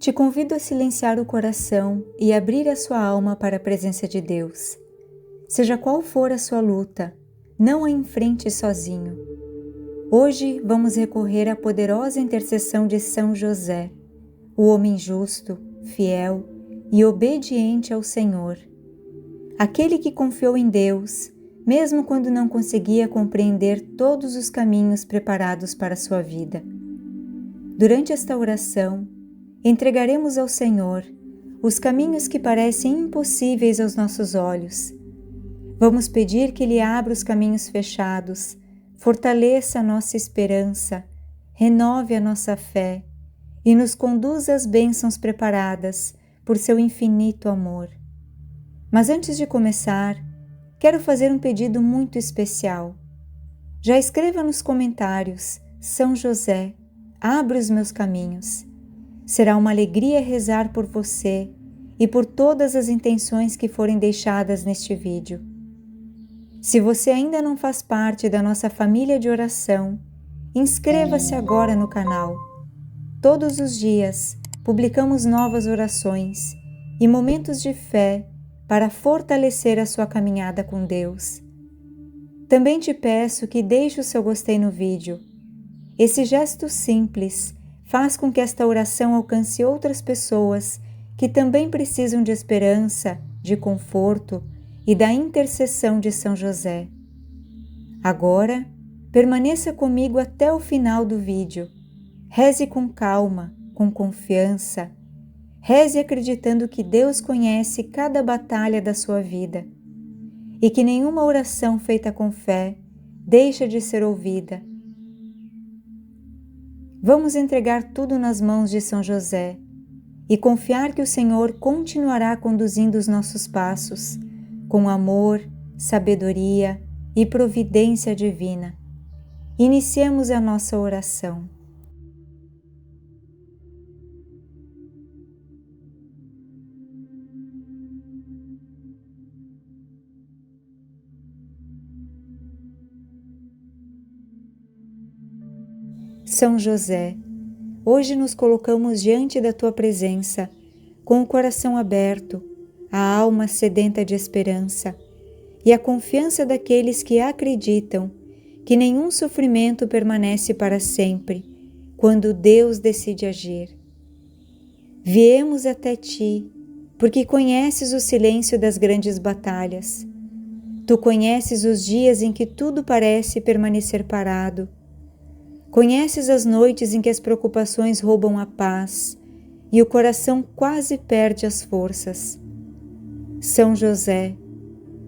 Te convido a silenciar o coração e abrir a sua alma para a presença de Deus. Seja qual for a sua luta, não a enfrente sozinho. Hoje vamos recorrer à poderosa intercessão de São José, o homem justo, fiel e obediente ao Senhor. Aquele que confiou em Deus, mesmo quando não conseguia compreender todos os caminhos preparados para a sua vida. Durante esta oração, entregaremos ao Senhor os caminhos que parecem impossíveis aos nossos olhos. Vamos pedir que Ele abra os caminhos fechados, fortaleça a nossa esperança, renove a nossa fé e nos conduza às bênçãos preparadas por seu infinito amor. Mas antes de começar, quero fazer um pedido muito especial. Já escreva nos comentários: São José, abre os meus caminhos. Será uma alegria rezar por você e por todas as intenções que forem deixadas neste vídeo. Se você ainda não faz parte da nossa família de oração, inscreva-se agora no canal. Todos os dias publicamos novas orações e momentos de fé para fortalecer a sua caminhada com Deus. Também te peço que deixe o seu gostei no vídeo. Esse gesto simples faz com que esta oração alcance outras pessoas que também precisam de esperança, de conforto e da intercessão de São José. Agora, permaneça comigo até o final do vídeo. Reze com calma, com confiança. Reze acreditando que Deus conhece cada batalha da sua vida e que nenhuma oração feita com fé deixa de ser ouvida. Vamos entregar tudo nas mãos de São José e confiar que o Senhor continuará conduzindo os nossos passos com amor, sabedoria e providência divina. Iniciemos a nossa oração. São José, hoje nos colocamos diante da Tua presença, com o coração aberto, a alma sedenta de esperança e a confiança daqueles que acreditam que nenhum sofrimento permanece para sempre, quando Deus decide agir. Viemos até Ti, porque conheces o silêncio das grandes batalhas. Tu conheces os dias em que tudo parece permanecer parado. Conheces as noites em que as preocupações roubam a paz e o coração quase perde as forças. São José,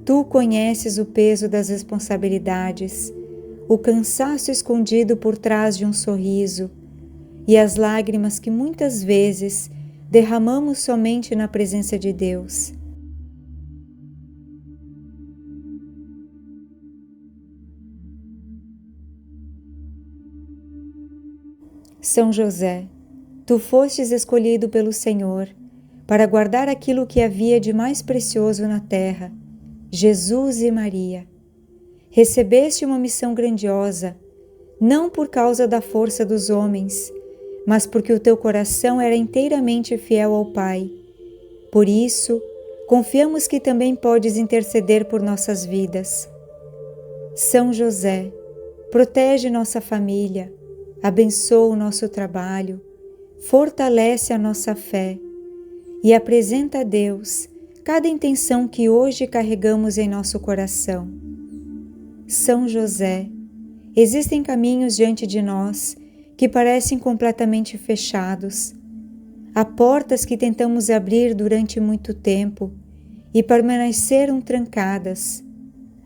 Tu conheces o peso das responsabilidades, o cansaço escondido por trás de um sorriso e as lágrimas que muitas vezes derramamos somente na presença de Deus. São José, Tu fostes escolhido pelo Senhor para guardar aquilo que havia de mais precioso na terra, Jesus e Maria. Recebeste uma missão grandiosa, não por causa da força dos homens, mas porque o Teu coração era inteiramente fiel ao Pai. Por isso, confiamos que também podes interceder por nossas vidas. São José, protege nossa família, abençoa o nosso trabalho, fortalece a nossa fé e apresenta a Deus cada intenção que hoje carregamos em nosso coração. São José, existem caminhos diante de nós que parecem completamente fechados. Há portas que tentamos abrir durante muito tempo e permaneceram trancadas.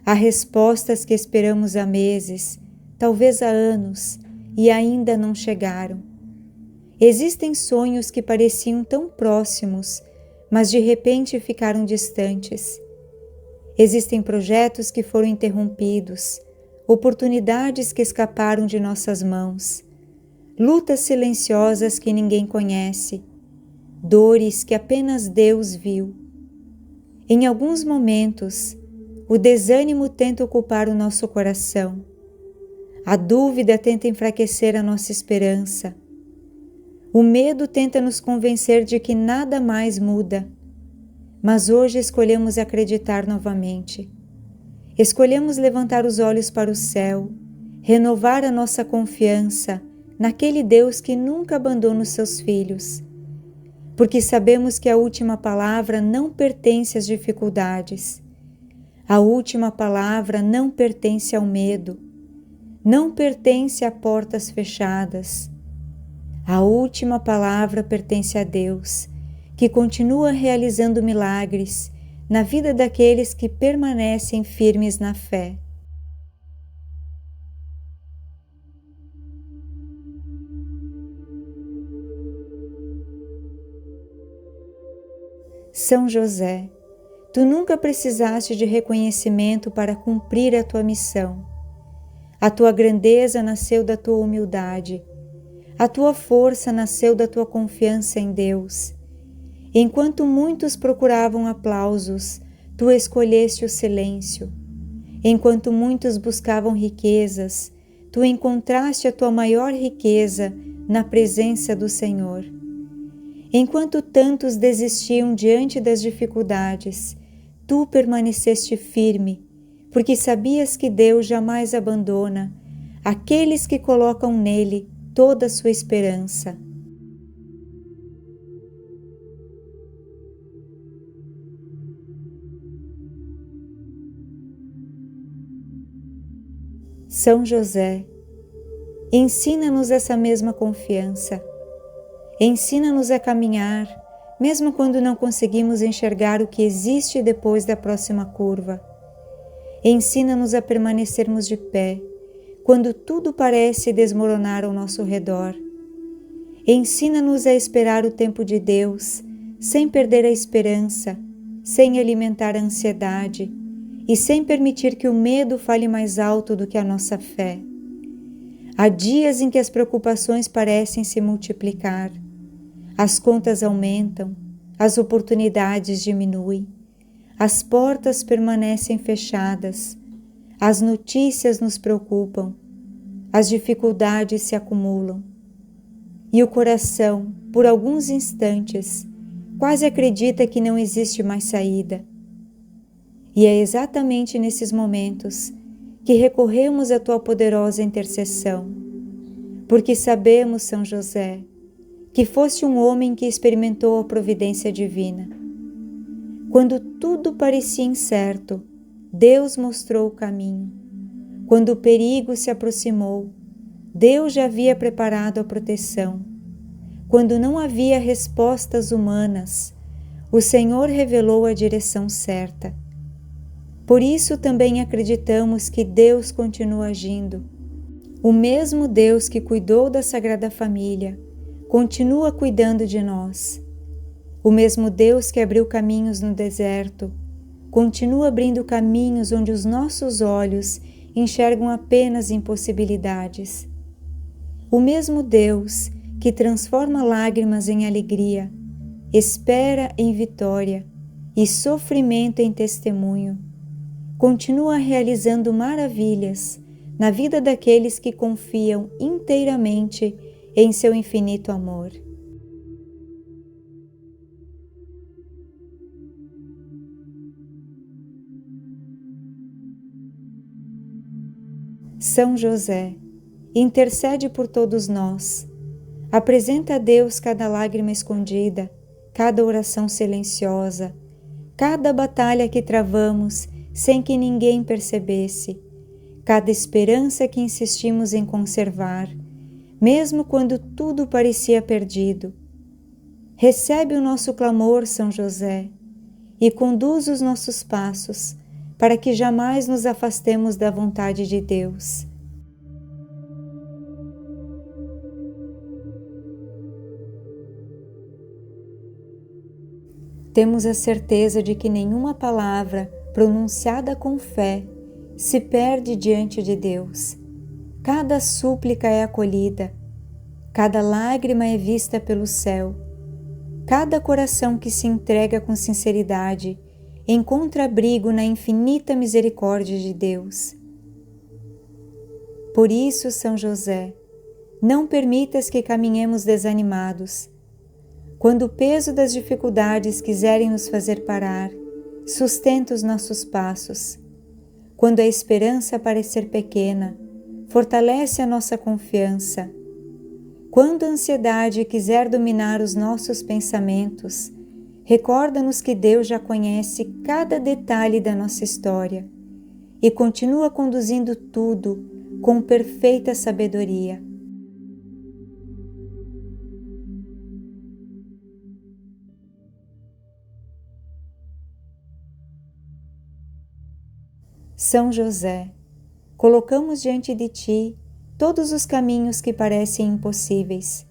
Há respostas que esperamos há meses, talvez há anos, e ainda não chegaram. Existem sonhos que pareciam tão próximos, mas de repente ficaram distantes. Existem projetos que foram interrompidos, oportunidades que escaparam de nossas mãos, lutas silenciosas que ninguém conhece, dores que apenas Deus viu. Em alguns momentos, o desânimo tenta ocupar o nosso coração. A dúvida tenta enfraquecer a nossa esperança. O medo tenta nos convencer de que nada mais muda, mas hoje escolhemos acreditar novamente. Escolhemos levantar os olhos para o céu, renovar a nossa confiança naquele Deus que nunca abandona os seus filhos, porque sabemos que a última palavra não pertence às dificuldades. A última palavra não pertence ao medo, não pertence a portas fechadas. A última palavra pertence a Deus, que continua realizando milagres na vida daqueles que permanecem firmes na fé. São José, tu nunca precisaste de reconhecimento para cumprir a tua missão. A tua grandeza nasceu da tua humildade. A tua força nasceu da tua confiança em Deus. Enquanto muitos procuravam aplausos, tu escolheste o silêncio. Enquanto muitos buscavam riquezas, tu encontraste a tua maior riqueza na presença do Senhor. Enquanto tantos desistiam diante das dificuldades, tu permaneceste firme, porque sabias que Deus jamais abandona aqueles que colocam nele toda a sua esperança. São José, ensina-nos essa mesma confiança. Ensina-nos a caminhar, mesmo quando não conseguimos enxergar o que existe depois da próxima curva. Ensina-nos a permanecermos de pé, quando tudo parece desmoronar ao nosso redor. Ensina-nos a esperar o tempo de Deus, sem perder a esperança, sem alimentar a ansiedade e sem permitir que o medo fale mais alto do que a nossa fé. Há dias em que as preocupações parecem se multiplicar. As contas aumentam, as oportunidades diminuem, as portas permanecem fechadas, as notícias nos preocupam, as dificuldades se acumulam. E o coração, por alguns instantes, quase acredita que não existe mais saída. E é exatamente nesses momentos que recorremos à tua poderosa intercessão, porque sabemos, São José, que foste um homem que experimentou a providência divina. Quando tudo parecia incerto, Deus mostrou o caminho. Quando o perigo se aproximou, Deus já havia preparado a proteção. Quando não havia respostas humanas, o Senhor revelou a direção certa. Por isso também acreditamos que Deus continua agindo. O mesmo Deus que cuidou da Sagrada Família continua cuidando de nós. O mesmo Deus que abriu caminhos no deserto continua abrindo caminhos onde os nossos olhos enxergam apenas impossibilidades. O mesmo Deus que transforma lágrimas em alegria, espera em vitória e sofrimento em testemunho, continua realizando maravilhas na vida daqueles que confiam inteiramente em seu infinito amor. São José, intercede por todos nós. Apresenta a Deus cada lágrima escondida, cada oração silenciosa, cada batalha que travamos sem que ninguém percebesse, cada esperança que insistimos em conservar, mesmo quando tudo parecia perdido. Recebe o nosso clamor, São José, e conduz os nossos passos para que jamais nos afastemos da vontade de Deus. Temos a certeza de que nenhuma palavra pronunciada com fé se perde diante de Deus. Cada súplica é acolhida, cada lágrima é vista pelo céu, cada coração que se entrega com sinceridade encontra abrigo na infinita misericórdia de Deus. Por isso, São José, não permitas que caminhemos desanimados. Quando o peso das dificuldades quiserem nos fazer parar, sustenta os nossos passos. Quando a esperança parecer pequena, fortalece a nossa confiança. Quando a ansiedade quiser dominar os nossos pensamentos, recorda-nos que Deus já conhece cada detalhe da nossa história e continua conduzindo tudo com perfeita sabedoria. São José, colocamos diante de Ti todos os caminhos que parecem impossíveis,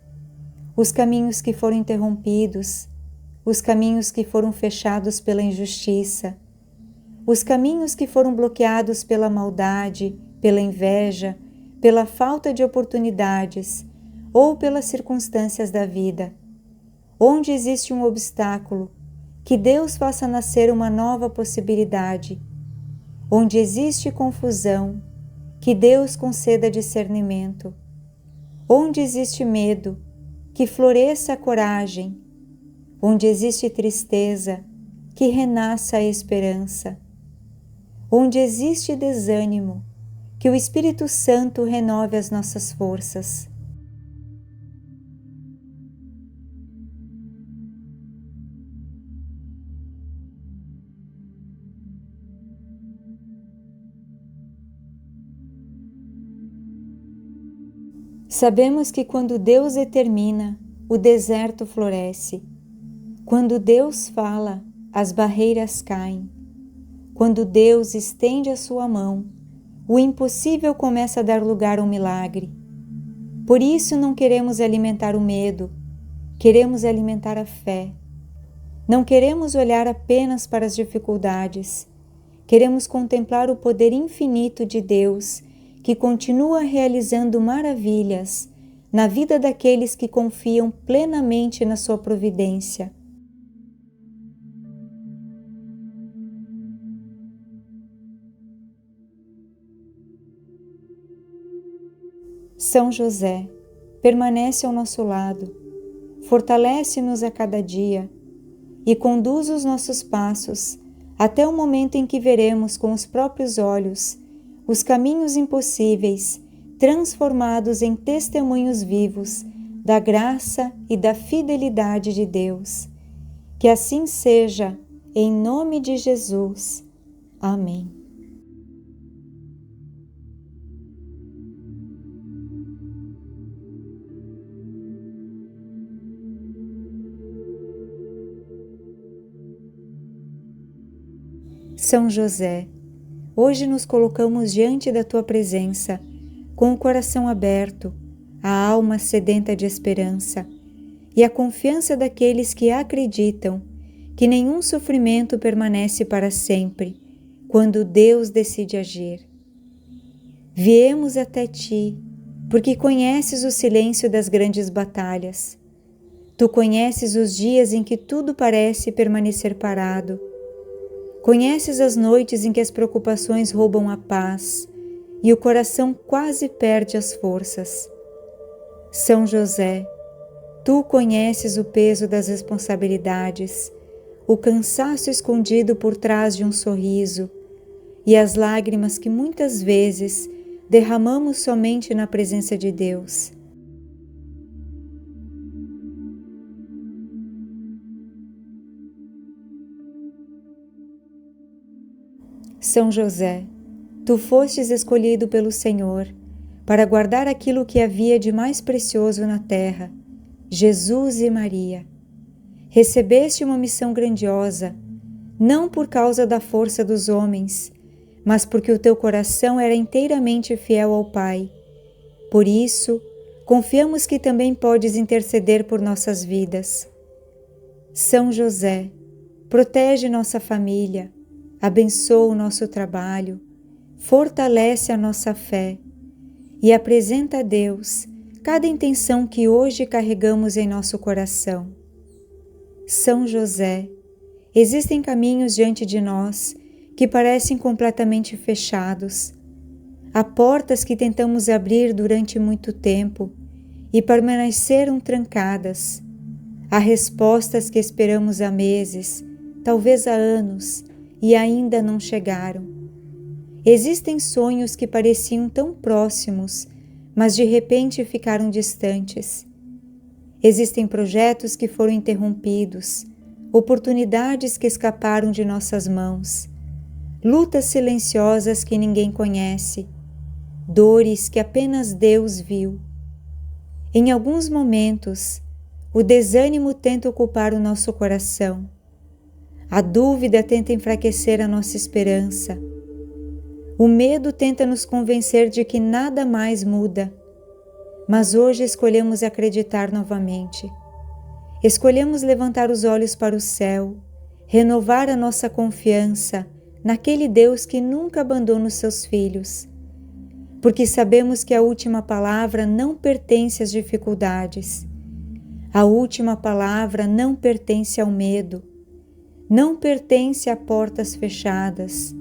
os caminhos que foram interrompidos, os caminhos que foram fechados pela injustiça, os caminhos que foram bloqueados pela maldade, pela inveja, pela falta de oportunidades ou pelas circunstâncias da vida. Onde existe um obstáculo, que Deus faça nascer uma nova possibilidade. Onde existe confusão, que Deus conceda discernimento. Onde existe medo, que floresça a coragem. Onde existe tristeza, que renasça a esperança. Onde existe desânimo, que o Espírito Santo renove as nossas forças. Sabemos que quando Deus determina, o deserto floresce. Quando Deus fala, as barreiras caem. Quando Deus estende a sua mão, o impossível começa a dar lugar a um milagre. Por isso não queremos alimentar o medo, queremos alimentar a fé. Não queremos olhar apenas para as dificuldades, queremos contemplar o poder infinito de Deus, que continua realizando maravilhas na vida daqueles que confiam plenamente na sua providência. São José, permanece ao nosso lado, fortalece-nos a cada dia e conduz os nossos passos até o momento em que veremos com os próprios olhos os caminhos impossíveis transformados em testemunhos vivos da graça e da fidelidade de Deus. Que assim seja, em nome de Jesus. Amém. São José, hoje nos colocamos diante da Tua presença, com o coração aberto, a alma sedenta de esperança e a confiança daqueles que acreditam que nenhum sofrimento permanece para sempre, quando Deus decide agir. Viemos até Ti, porque conheces o silêncio das grandes batalhas. Tu conheces os dias em que tudo parece permanecer parado. Conheces as noites em que as preocupações roubam a paz e o coração quase perde as forças. São José, tu conheces o peso das responsabilidades, o cansaço escondido por trás de um sorriso e as lágrimas que muitas vezes derramamos somente na presença de Deus. São José, tu fostes escolhido pelo Senhor para guardar aquilo que havia de mais precioso na terra, Jesus e Maria. Recebeste uma missão grandiosa, não por causa da força dos homens, mas porque o teu coração era inteiramente fiel ao Pai. Por isso, confiamos que também podes interceder por nossas vidas. São José, protege nossa família, abençoa o nosso trabalho, fortalece a nossa fé e apresenta a Deus cada intenção que hoje carregamos em nosso coração. São José, existem caminhos diante de nós que parecem completamente fechados. Há portas que tentamos abrir durante muito tempo e permaneceram trancadas. Há respostas que esperamos há meses, talvez há anos, e ainda não chegaram. Existem sonhos que pareciam tão próximos, mas de repente ficaram distantes. Existem projetos que foram interrompidos, oportunidades que escaparam de nossas mãos, lutas silenciosas que ninguém conhece, dores que apenas Deus viu. Em alguns momentos, o desânimo tenta ocupar o nosso coração. A dúvida tenta enfraquecer a nossa esperança. O medo tenta nos convencer de que nada mais muda. Mas hoje escolhemos acreditar novamente. Escolhemos levantar os olhos para o céu, renovar a nossa confiança naquele Deus que nunca abandona os seus filhos. Porque sabemos que a última palavra não pertence às dificuldades. A última palavra não pertence ao medo, não pertence a portas fechadas.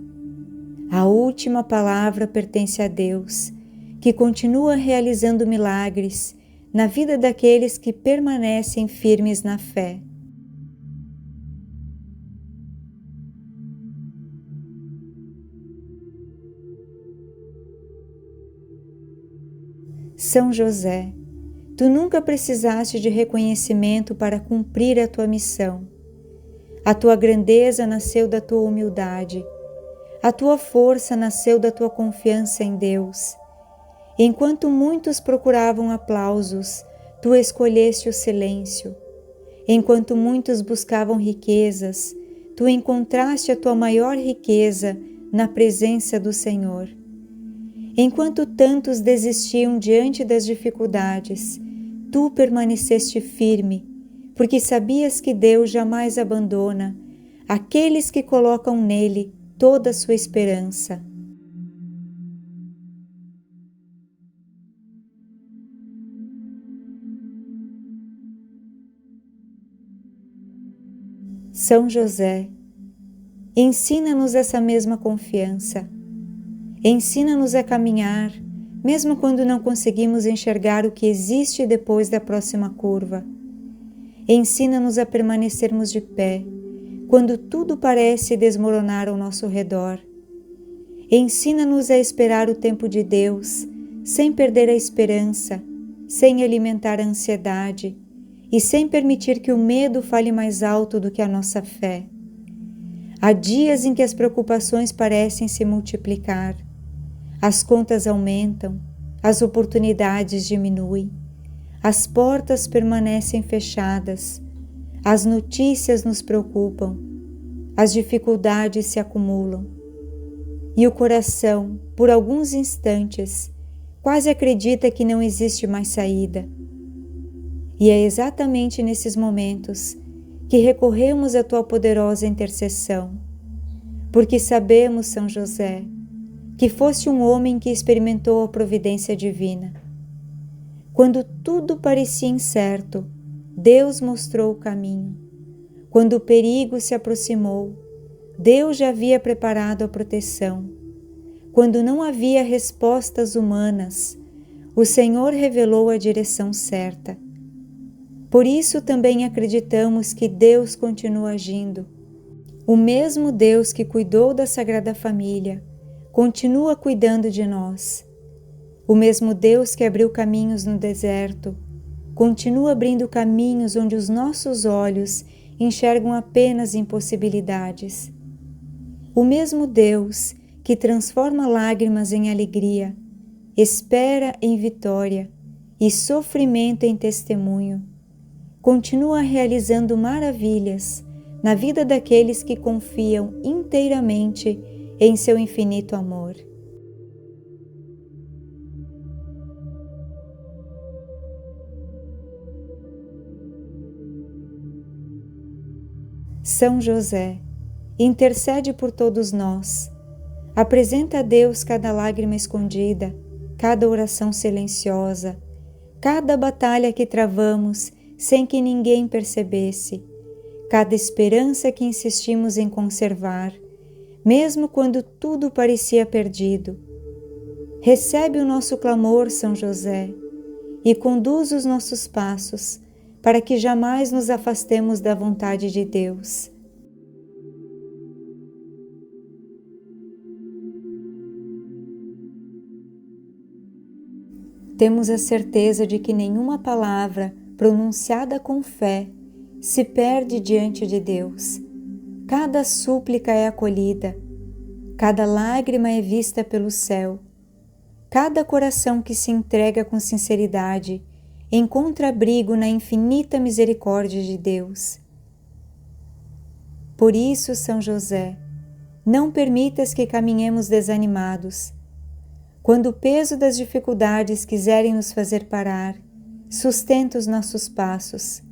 A última palavra pertence a Deus, que continua realizando milagres na vida daqueles que permanecem firmes na fé. São José, tu nunca precisaste de reconhecimento para cumprir a tua missão. A tua grandeza nasceu da tua humildade. A tua força nasceu da tua confiança em Deus. Enquanto muitos procuravam aplausos, tu escolheste o silêncio. Enquanto muitos buscavam riquezas, tu encontraste a tua maior riqueza na presença do Senhor. Enquanto tantos desistiam diante das dificuldades, tu permaneceste firme, porque sabias que Deus jamais abandona aqueles que colocam nele toda a sua esperança. São José, ensina-nos essa mesma confiança. Ensina-nos a caminhar, mesmo quando não conseguimos enxergar o que existe depois da próxima curva. Ensina-nos a permanecermos de pé, quando tudo parece desmoronar ao nosso redor. Ensina-nos a esperar o tempo de Deus, sem perder a esperança, sem alimentar a ansiedade e sem permitir que o medo fale mais alto do que a nossa fé. Há dias em que as preocupações parecem se multiplicar. As contas aumentam, as oportunidades diminuem, as portas permanecem fechadas, as notícias nos preocupam, as dificuldades se acumulam. E o coração, por alguns instantes, quase acredita que não existe mais saída. E é exatamente nesses momentos que recorremos à tua poderosa intercessão, porque sabemos, São José, que foste um homem que experimentou a providência divina. Quando tudo parecia incerto, Deus mostrou o caminho. Quando o perigo se aproximou, Deus já havia preparado a proteção. Quando não havia respostas humanas, o Senhor revelou a direção certa. Por isso também acreditamos que Deus continua agindo. O mesmo Deus que cuidou da Sagrada Família continua cuidando de nós. O mesmo Deus que abriu caminhos no deserto continua abrindo caminhos onde os nossos olhos enxergam apenas impossibilidades. O mesmo Deus que transforma lágrimas em alegria, espera em vitória e sofrimento em testemunho, continua realizando maravilhas na vida daqueles que confiam inteiramente em seu infinito amor. São José, intercede por todos nós. Apresenta a Deus cada lágrima escondida, cada oração silenciosa, cada batalha que travamos sem que ninguém percebesse, cada esperança que insistimos em conservar, mesmo quando tudo parecia perdido. Recebe o nosso clamor, São José, e conduz os nossos passos, para que jamais nos afastemos da vontade de Deus. Temos a certeza de que nenhuma palavra pronunciada com fé se perde diante de Deus. Cada súplica é acolhida, cada lágrima é vista pelo céu. Cada coração que se entrega com sinceridade encontra abrigo na infinita misericórdia de Deus. Por isso, São José, não permitas que caminhemos desanimados. Quando o peso das dificuldades quiserem nos fazer parar, sustenta os nossos passos.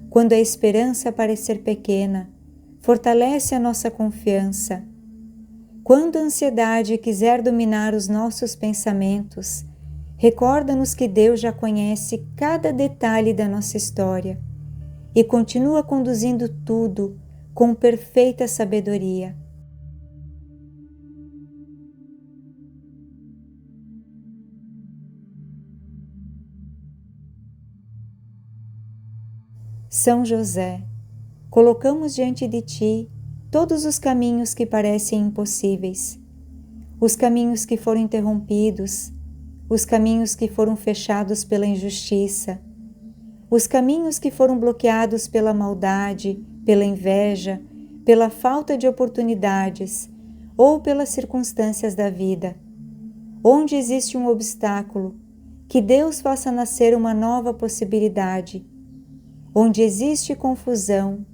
Quando a esperança parecer pequena, fortalece a nossa confiança. Quando a ansiedade quiser dominar os nossos pensamentos, recorda-nos que Deus já conhece cada detalhe da nossa história e continua conduzindo tudo com perfeita sabedoria. São José, colocamos diante de Ti todos os caminhos que parecem impossíveis, os caminhos que foram interrompidos, os caminhos que foram fechados pela injustiça, os caminhos que foram bloqueados pela maldade, pela inveja, pela falta de oportunidades ou pelas circunstâncias da vida. Onde existe um obstáculo, que Deus faça nascer uma nova possibilidade. Onde existe confusão,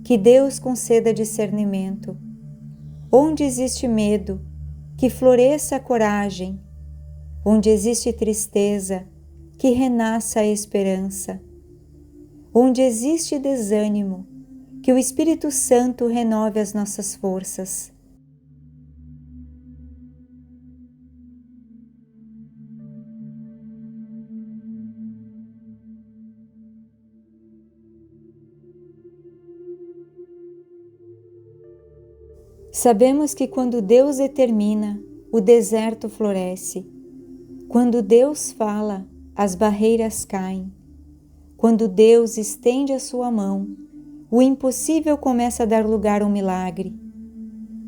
que Deus conceda discernimento. Onde existe medo, que floresça a coragem. Onde existe tristeza, que renasça a esperança. Onde existe desânimo, que o Espírito Santo renove as nossas forças. Sabemos que quando Deus determina, o deserto floresce. Quando Deus fala, as barreiras caem. Quando Deus estende a sua mão, o impossível começa a dar lugar a um milagre.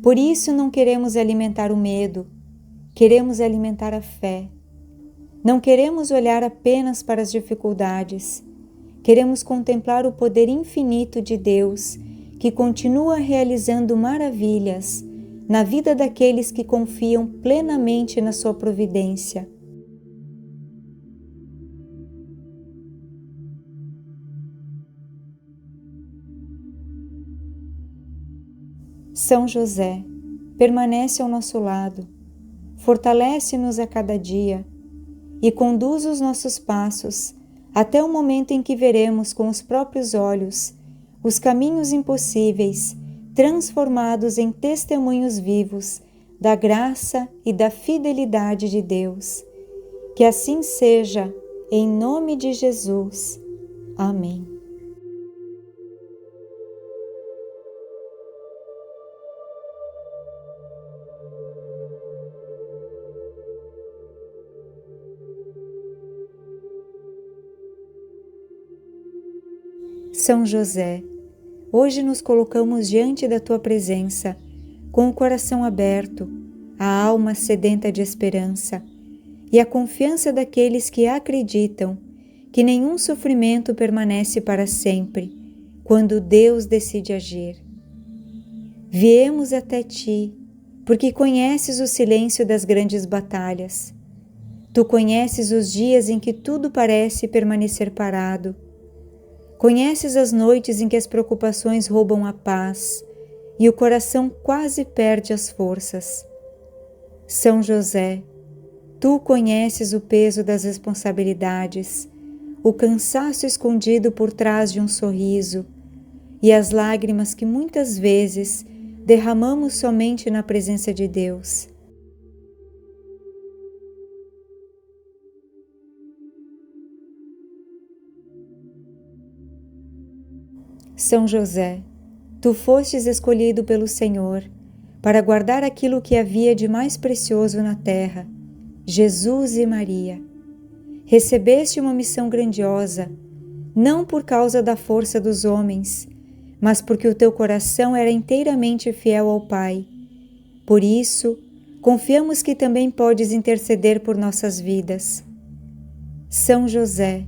Por isso não queremos alimentar o medo, queremos alimentar a fé. Não queremos olhar apenas para as dificuldades, queremos contemplar o poder infinito de Deus, que continua realizando maravilhas na vida daqueles que confiam plenamente na sua providência. São José, permanece ao nosso lado, fortalece-nos a cada dia e conduz os nossos passos até o momento em que veremos com os próprios olhos os caminhos impossíveis transformados em testemunhos vivos da graça e da fidelidade de Deus. Que assim seja, em nome de Jesus. Amém. São José, hoje nos colocamos diante da Tua presença, com o coração aberto, a alma sedenta de esperança e a confiança daqueles que acreditam que nenhum sofrimento permanece para sempre, quando Deus decide agir. Viemos até Ti, porque conheces o silêncio das grandes batalhas. Tu conheces os dias em que tudo parece permanecer parado. Conheces as noites em que as preocupações roubam a paz e o coração quase perde as forças. São José, tu conheces o peso das responsabilidades, o cansaço escondido por trás de um sorriso e as lágrimas que muitas vezes derramamos somente na presença de Deus. São José, tu fostes escolhido pelo Senhor para guardar aquilo que havia de mais precioso na terra, Jesus e Maria. Recebeste uma missão grandiosa, não por causa da força dos homens, mas porque o teu coração era inteiramente fiel ao Pai. Por isso, confiamos que também podes interceder por nossas vidas. São José,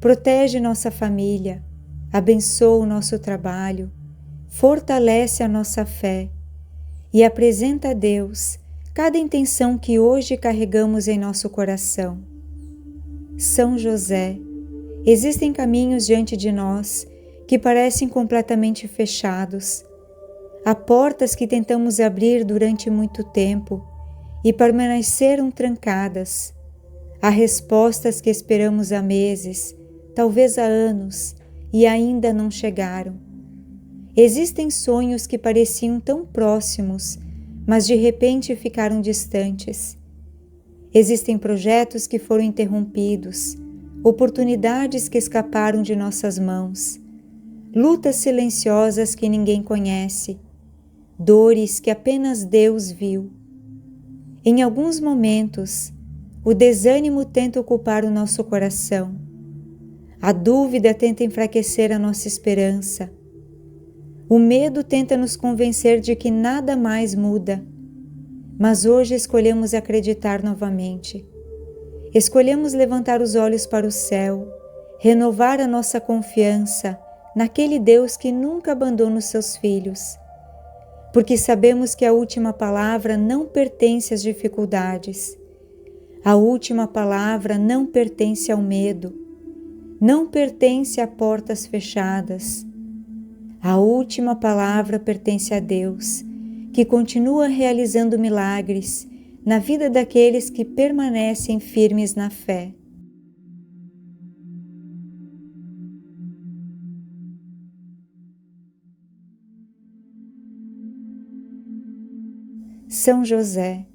protege nossa família, abençoa o nosso trabalho, fortalece a nossa fé e apresenta a Deus cada intenção que hoje carregamos em nosso coração. São José, existem caminhos diante de nós que parecem completamente fechados. Há portas que tentamos abrir durante muito tempo e permaneceram trancadas. Há respostas que esperamos há meses, talvez há anos, e ainda não chegaram. Existem sonhos que pareciam tão próximos, mas de repente ficaram distantes. Existem projetos que foram interrompidos, oportunidades que escaparam de nossas mãos, lutas silenciosas que ninguém conhece, dores que apenas Deus viu. Em alguns momentos, o desânimo tenta ocupar o nosso coração. A dúvida tenta enfraquecer a nossa esperança. O medo tenta nos convencer de que nada mais muda. Mas hoje escolhemos acreditar novamente. Escolhemos levantar os olhos para o céu, renovar a nossa confiança naquele Deus que nunca abandona os seus filhos. Porque sabemos que a última palavra não pertence às dificuldades. A última palavra não pertence ao medo. Não pertence a portas fechadas. A última palavra pertence a Deus, que continua realizando milagres na vida daqueles que permanecem firmes na fé. São José,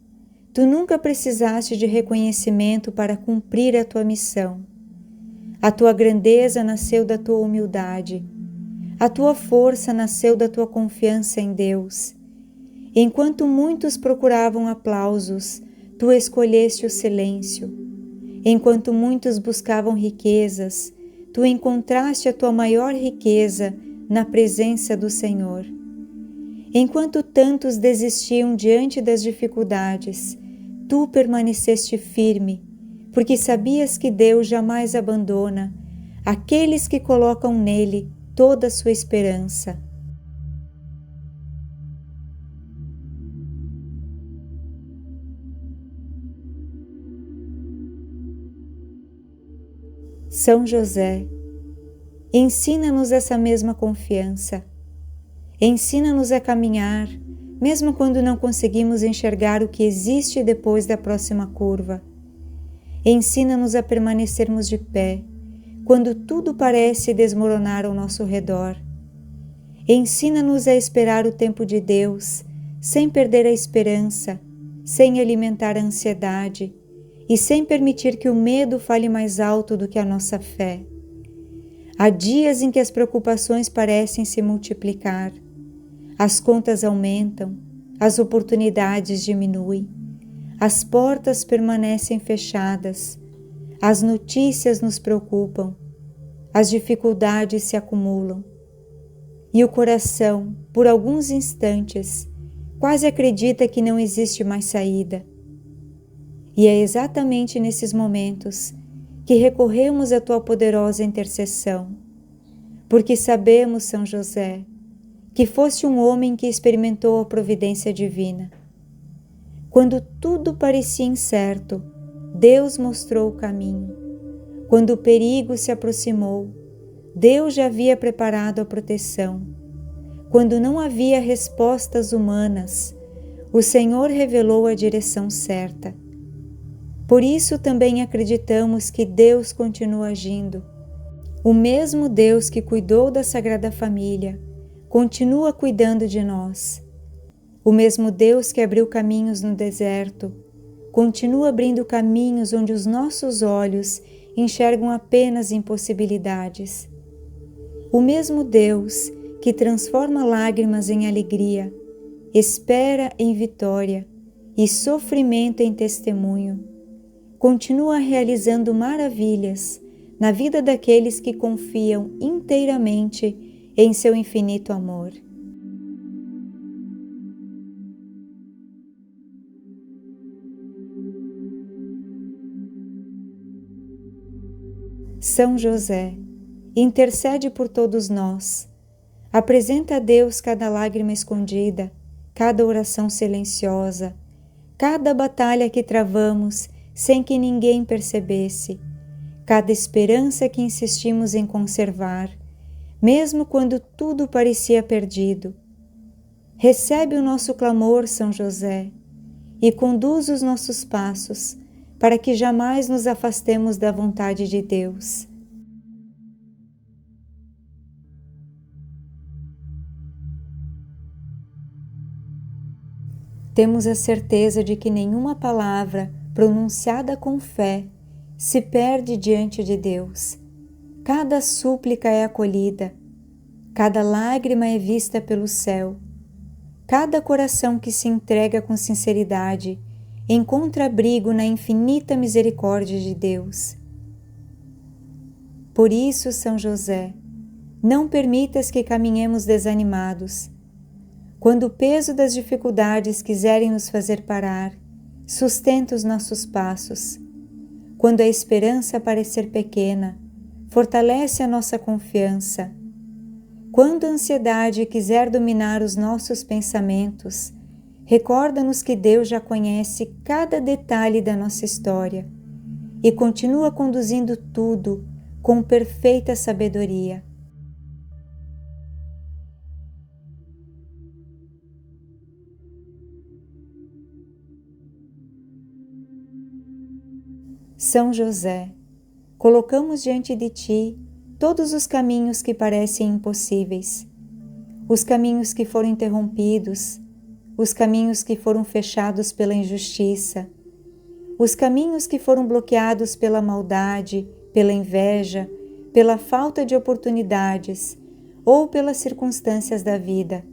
tu nunca precisaste de reconhecimento para cumprir a tua missão. A tua grandeza nasceu da tua humildade. A tua força nasceu da tua confiança em Deus. Enquanto muitos procuravam aplausos, tu escolheste o silêncio. Enquanto muitos buscavam riquezas, tu encontraste a tua maior riqueza na presença do Senhor. Enquanto tantos desistiam diante das dificuldades, tu permaneceste firme, porque sabias que Deus jamais abandona aqueles que colocam nele toda a sua esperança. São José, ensina-nos essa mesma confiança. Ensina-nos a caminhar, mesmo quando não conseguimos enxergar o que existe depois da próxima curva. Ensina-nos a permanecermos de pé, quando tudo parece desmoronar ao nosso redor. Ensina-nos a esperar o tempo de Deus, sem perder a esperança, sem alimentar a ansiedade e sem permitir que o medo fale mais alto do que a nossa fé. Há dias em que as preocupações parecem se multiplicar, as contas aumentam, as oportunidades diminuem, as portas permanecem fechadas, as notícias nos preocupam, as dificuldades se acumulam. E o coração, por alguns instantes, quase acredita que não existe mais saída. E é exatamente nesses momentos que recorremos à tua poderosa intercessão, porque sabemos, São José, que foste um homem que experimentou a providência divina. Quando tudo parecia incerto, Deus mostrou o caminho. Quando o perigo se aproximou, Deus já havia preparado a proteção. Quando não havia respostas humanas, o Senhor revelou a direção certa. Por isso também acreditamos que Deus continua agindo. O mesmo Deus que cuidou da Sagrada Família continua cuidando de nós. O mesmo Deus que abriu caminhos no deserto continua abrindo caminhos onde os nossos olhos enxergam apenas impossibilidades. O mesmo Deus que transforma lágrimas em alegria, espera em vitória e sofrimento em testemunho, continua realizando maravilhas na vida daqueles que confiam inteiramente em seu infinito amor. São José, intercede por todos nós. Apresenta a Deus cada lágrima escondida, cada oração silenciosa, cada batalha que travamos sem que ninguém percebesse, cada esperança que insistimos em conservar, mesmo quando tudo parecia perdido. Recebe o nosso clamor, São José, e conduz os nossos passos, para que jamais nos afastemos da vontade de Deus. Temos a certeza de que nenhuma palavra pronunciada com fé se perde diante de Deus. Cada súplica é acolhida, cada lágrima é vista pelo céu, cada coração que se entrega com sinceridade encontra abrigo na infinita misericórdia de Deus. Por isso, São José, não permitas que caminhemos desanimados. Quando o peso das dificuldades quiserem nos fazer parar, sustenta os nossos passos. Quando a esperança parecer pequena, fortalece a nossa confiança. Quando a ansiedade quiser dominar os nossos pensamentos, recorda-nos que Deus já conhece cada detalhe da nossa história e continua conduzindo tudo com perfeita sabedoria. São José, colocamos diante de Ti todos os caminhos que parecem impossíveis, os caminhos que foram interrompidos, os caminhos que foram fechados pela injustiça, os caminhos que foram bloqueados pela maldade, pela inveja, pela falta de oportunidades ou pelas circunstâncias da vida.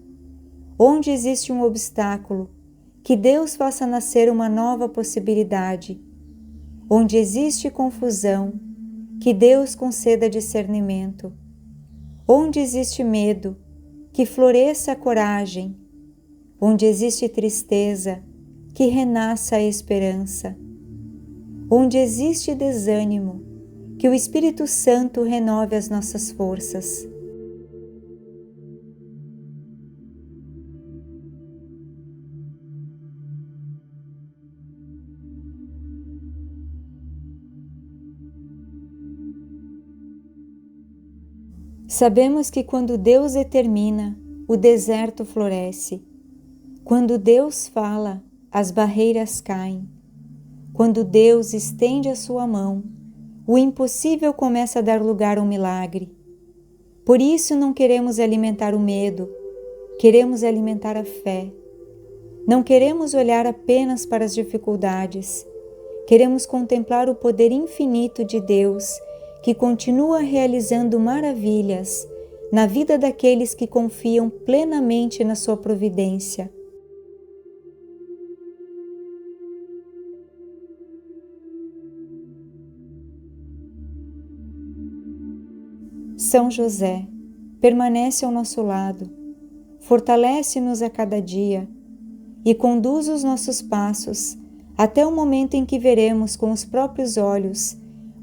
Onde existe um obstáculo, que Deus faça nascer uma nova possibilidade. Onde existe confusão, que Deus conceda discernimento. Onde existe medo, que floresça a coragem. Onde existe tristeza, que renasça a esperança. Onde existe desânimo, que o Espírito Santo renove as nossas forças. Sabemos que quando Deus determina, o deserto floresce. Quando Deus fala, as barreiras caem. Quando Deus estende a sua mão, o impossível começa a dar lugar a um milagre. Por isso não queremos alimentar o medo, queremos alimentar a fé. Não queremos olhar apenas para as dificuldades, queremos contemplar o poder infinito de Deus, que continua realizando maravilhas na vida daqueles que confiam plenamente na sua providência. São José, permanece ao nosso lado, fortalece-nos a cada dia e conduz os nossos passos até o momento em que veremos com os próprios olhos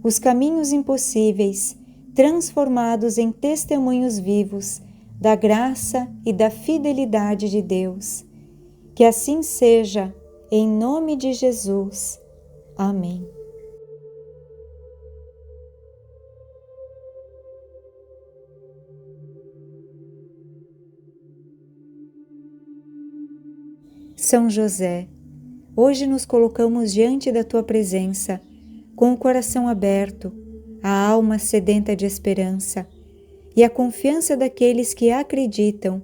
os caminhos impossíveis transformados em testemunhos vivos da graça e da fidelidade de Deus. Que assim seja, em nome de Jesus. Amém. São José, hoje nos colocamos diante da Tua presença, com o coração aberto, a alma sedenta de esperança e a confiança daqueles que acreditam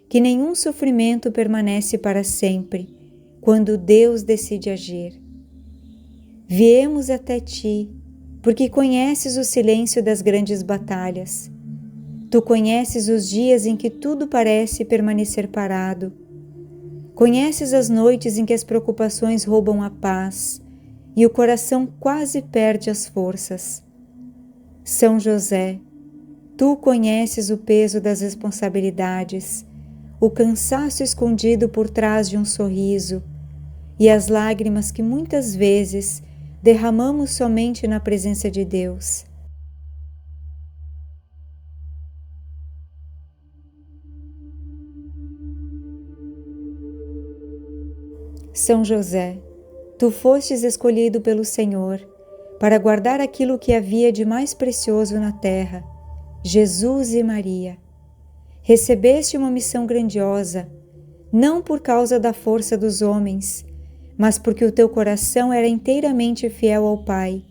que nenhum sofrimento permanece para sempre, quando Deus decide agir. Viemos até Ti, porque conheces o silêncio das grandes batalhas. Tu conheces os dias em que tudo parece permanecer parado. Conheces as noites em que as preocupações roubam a paz e o coração quase perde as forças. São José, tu conheces o peso das responsabilidades, o cansaço escondido por trás de um sorriso e as lágrimas que muitas vezes derramamos somente na presença de Deus. São José, tu fostes escolhido pelo Senhor para guardar aquilo que havia de mais precioso na terra, Jesus e Maria. Recebeste uma missão grandiosa, não por causa da força dos homens, mas porque o teu coração era inteiramente fiel ao Pai.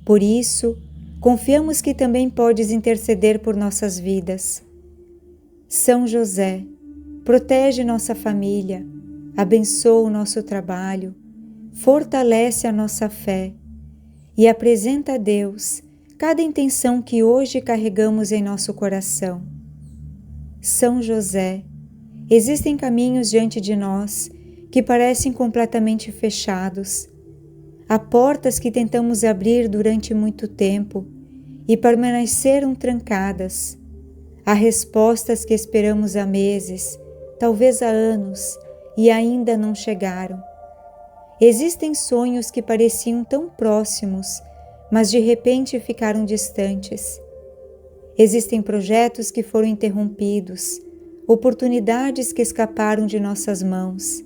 Por isso, confiamos que também podes interceder por nossas vidas. São José, protege nossa família, abençoa o nosso trabalho, fortalece a nossa fé e apresenta a Deus cada intenção que hoje carregamos em nosso coração. São José, existem caminhos diante de nós que parecem completamente fechados. Há portas que tentamos abrir durante muito tempo e permaneceram trancadas. Há respostas que esperamos há meses, talvez há anos, e ainda não chegaram. Existem sonhos que pareciam tão próximos, mas de repente ficaram distantes. Existem projetos que foram interrompidos, oportunidades que escaparam de nossas mãos,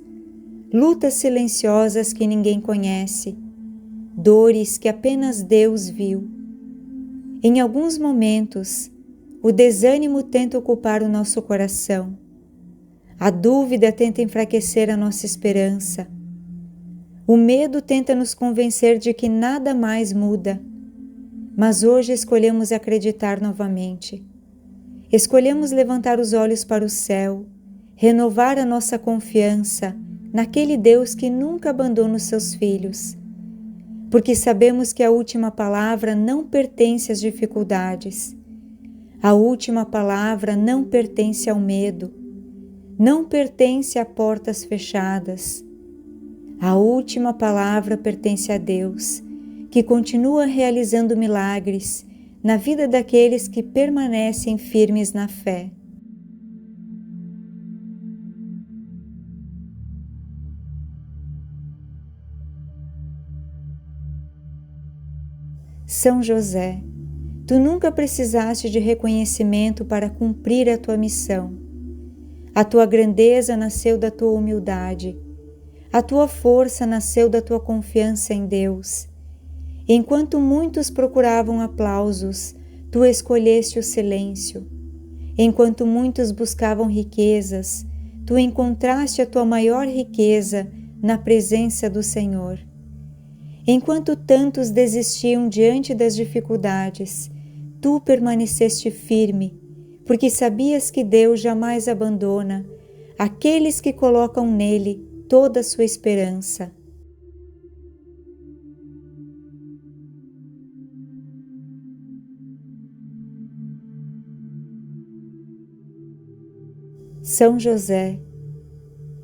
lutas silenciosas que ninguém conhece, dores que apenas Deus viu. Em alguns momentos, o desânimo tenta ocupar o nosso coração. A dúvida tenta enfraquecer a nossa esperança. O medo tenta nos convencer de que nada mais muda. Mas hoje escolhemos acreditar novamente. Escolhemos levantar os olhos para o céu, renovar a nossa confiança naquele Deus que nunca abandona os seus filhos. Porque sabemos que a última palavra não pertence às dificuldades. A última palavra não pertence ao medo. Não pertence a portas fechadas. A última palavra pertence a Deus, que continua realizando milagres na vida daqueles que permanecem firmes na fé. São José, tu nunca precisaste de reconhecimento para cumprir a tua missão. A tua grandeza nasceu da tua humildade. A tua força nasceu da tua confiança em Deus. Enquanto muitos procuravam aplausos, tu escolheste o silêncio. Enquanto muitos buscavam riquezas, tu encontraste a tua maior riqueza na presença do Senhor. Enquanto tantos desistiam diante das dificuldades, tu permaneceste firme, porque sabias que Deus jamais abandona aqueles que colocam nele toda a sua esperança. São José,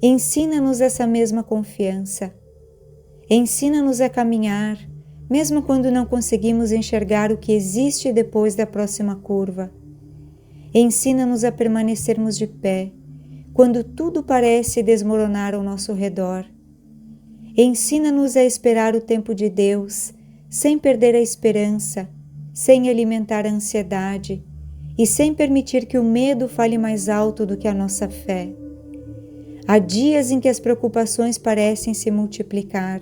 ensina-nos essa mesma confiança. Ensina-nos a caminhar, mesmo quando não conseguimos enxergar o que existe depois da próxima curva. Ensina-nos a permanecermos de pé, quando tudo parece desmoronar ao nosso redor. Ensina-nos a esperar o tempo de Deus, sem perder a esperança, sem alimentar a ansiedade e sem permitir que o medo fale mais alto do que a nossa fé. Há dias em que as preocupações parecem se multiplicar,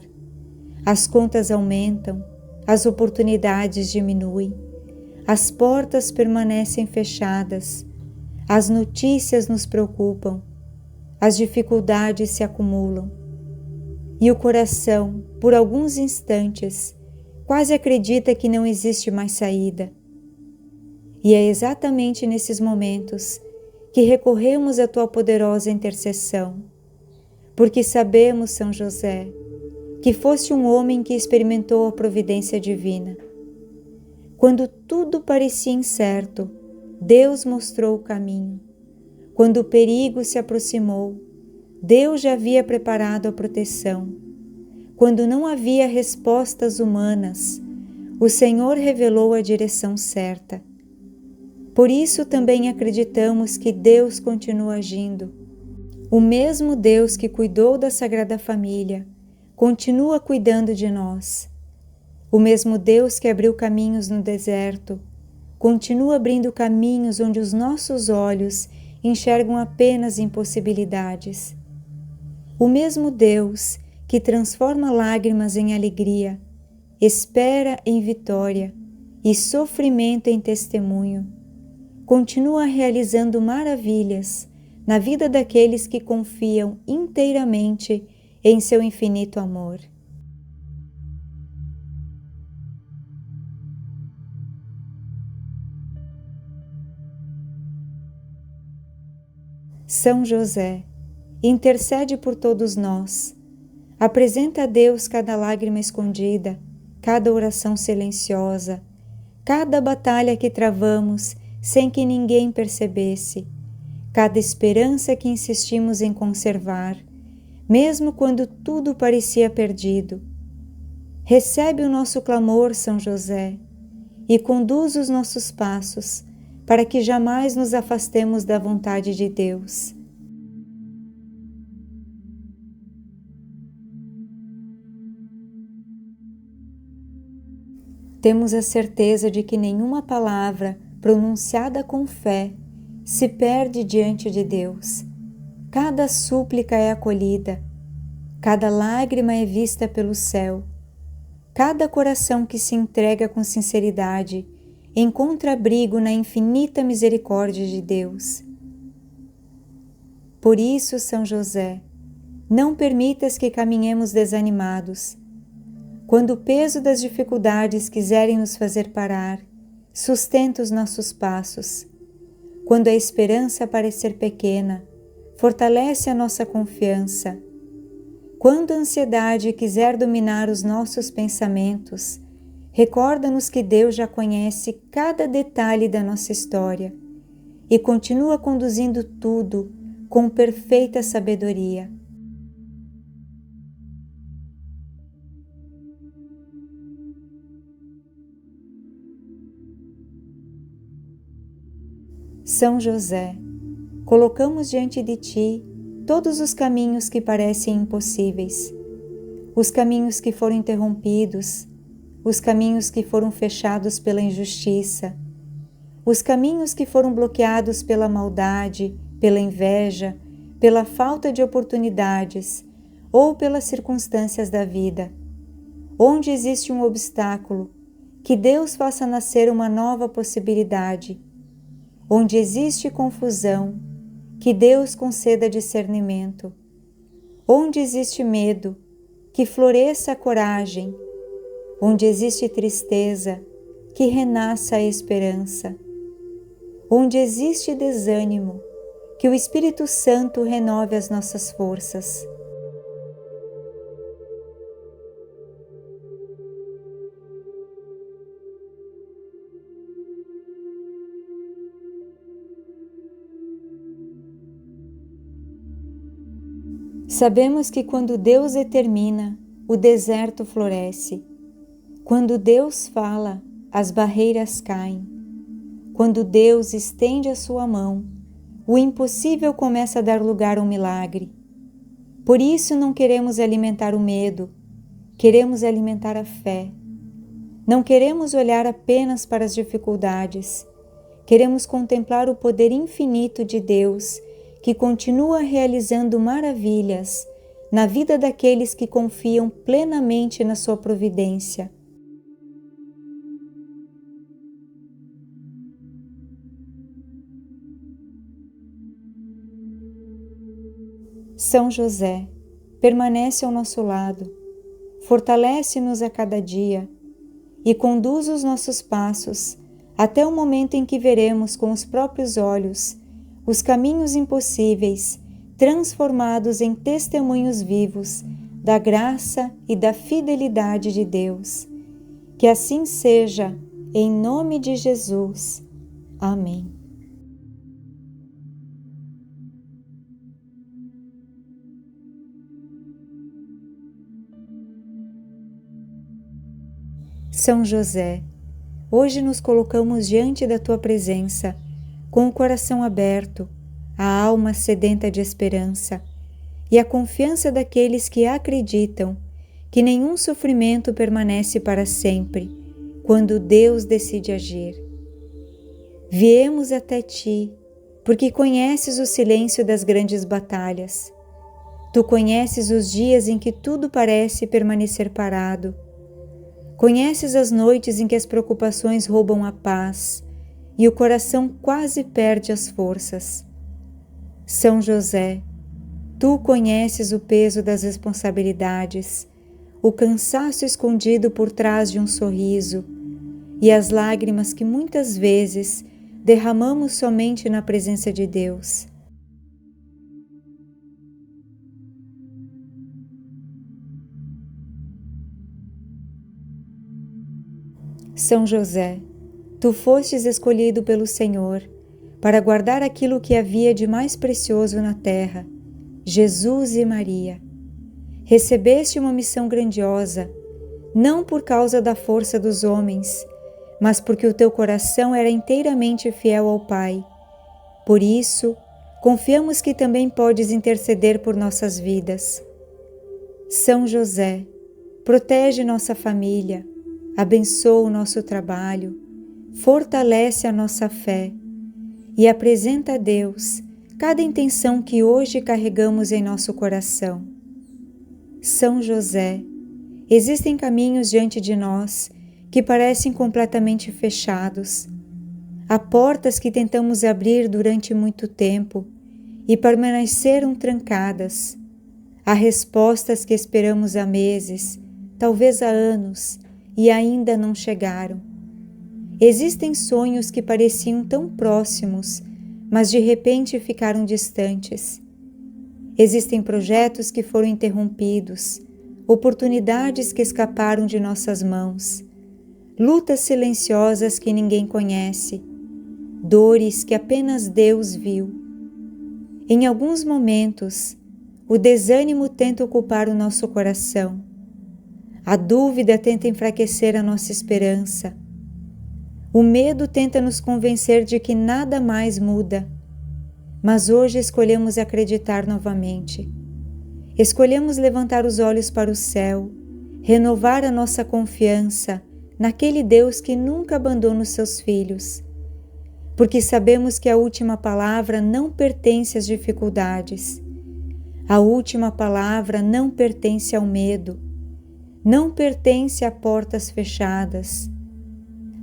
as contas aumentam, as oportunidades diminuem, as portas permanecem fechadas, as notícias nos preocupam, as dificuldades se acumulam e o coração, por alguns instantes, quase acredita que não existe mais saída. E é exatamente nesses momentos que recorremos à tua poderosa intercessão, porque sabemos, São José, que foste um homem que experimentou a providência divina. Quando tudo parecia incerto, Deus mostrou o caminho. Quando o perigo se aproximou, Deus já havia preparado a proteção. quando não havia respostas humanas, o Senhor revelou a direção certa. Por isso também acreditamos que Deus continua agindo. O mesmo Deus que cuidou da Sagrada Família continua cuidando de nós. O mesmo Deus que abriu caminhos no deserto continua abrindo caminhos onde os nossos olhos enxergam apenas impossibilidades. O mesmo Deus que transforma lágrimas em alegria, espera em vitória e sofrimento em testemunho, continua realizando maravilhas na vida daqueles que confiam inteiramente em seu infinito amor. São José, intercede por todos nós. Apresenta a Deus cada lágrima escondida, cada oração silenciosa, cada batalha que travamos sem que ninguém percebesse, cada esperança que insistimos em conservar, mesmo quando tudo parecia perdido. Recebe o nosso clamor, São José, e conduz os nossos passos para que jamais nos afastemos da vontade de Deus. Temos a certeza de que nenhuma palavra pronunciada com fé se perde diante de Deus. Cada súplica é acolhida, cada lágrima é vista pelo céu. Cada coração que se entrega com sinceridade encontra abrigo na infinita misericórdia de Deus. Por isso, São José, não permitas que caminhemos desanimados. Quando o peso das dificuldades quiserem nos fazer parar, sustenta os nossos passos. Quando a esperança parecer pequena, fortalece a nossa confiança. Quando a ansiedade quiser dominar os nossos pensamentos, recorda-nos que Deus já conhece cada detalhe da nossa história e continua conduzindo tudo com perfeita sabedoria. São José, colocamos diante de Ti todos os caminhos que parecem impossíveis, os caminhos que foram interrompidos, os caminhos que foram fechados pela injustiça, os caminhos que foram bloqueados pela maldade, pela inveja, pela falta de oportunidades ou pelas circunstâncias da vida. Onde existe um obstáculo, que Deus faça nascer uma nova possibilidade. Onde existe confusão, que Deus conceda discernimento. Onde existe medo, que floresça a coragem. Onde existe tristeza, que renasça a esperança. Onde existe desânimo, que o Espírito Santo renove as nossas forças. Sabemos que quando Deus determina, o deserto floresce. Quando Deus fala, as barreiras caem. Quando Deus estende a sua mão, o impossível começa a dar lugar a um milagre. Por isso não queremos alimentar o medo, queremos alimentar a fé. Não queremos olhar apenas para as dificuldades, queremos contemplar o poder infinito de Deus, que continua realizando maravilhas na vida daqueles que confiam plenamente na sua providência. São José, permanece ao nosso lado, fortalece-nos a cada dia e conduz os nossos passos até o momento em que veremos com os próprios olhos os caminhos impossíveis transformados em testemunhos vivos da graça e da fidelidade de Deus. Que assim seja, em nome de Jesus. Amém. São José, hoje nos colocamos diante da Tua presença, com o coração aberto, a alma sedenta de esperança e a confiança daqueles que acreditam que nenhum sofrimento permanece para sempre, quando Deus decide agir. Viemos até Ti, porque conheces o silêncio das grandes batalhas. Tu conheces os dias em que tudo parece permanecer parado. Conheces as noites em que as preocupações roubam a paz e o coração quase perde as forças. São José, Tu conheces o peso das responsabilidades, o cansaço escondido por trás de um sorriso e as lágrimas que muitas vezes derramamos somente na presença de Deus. São José, Tu fostes escolhido pelo Senhor para guardar aquilo que havia de mais precioso na terra, Jesus e Maria. Recebeste uma missão grandiosa, não por causa da força dos homens, mas porque o teu coração era inteiramente fiel ao Pai. Por isso, confiamos que também podes interceder por nossas vidas. São José, protege nossa família, abençoa o nosso trabalho, fortalece a nossa fé e apresenta a Deus cada intenção que hoje carregamos em nosso coração. São José, existem caminhos diante de nós que parecem completamente fechados. Há portas que tentamos abrir durante muito tempo e permaneceram trancadas. Há respostas que esperamos há meses, talvez há anos, e ainda não chegaram. Existem sonhos que pareciam tão próximos, mas de repente ficaram distantes. Existem projetos que foram interrompidos, oportunidades que escaparam de nossas mãos, lutas silenciosas que ninguém conhece, dores que apenas Deus viu. Em alguns momentos, o desânimo tenta ocupar o nosso coração. A dúvida tenta enfraquecer a nossa esperança. O medo tenta nos convencer de que nada mais muda. Mas hoje escolhemos acreditar novamente. Escolhemos levantar os olhos para o céu, renovar a nossa confiança naquele Deus que nunca abandona os seus filhos, porque sabemos que a última palavra não pertence às dificuldades. A última palavra não pertence ao medo, não pertence a portas fechadas.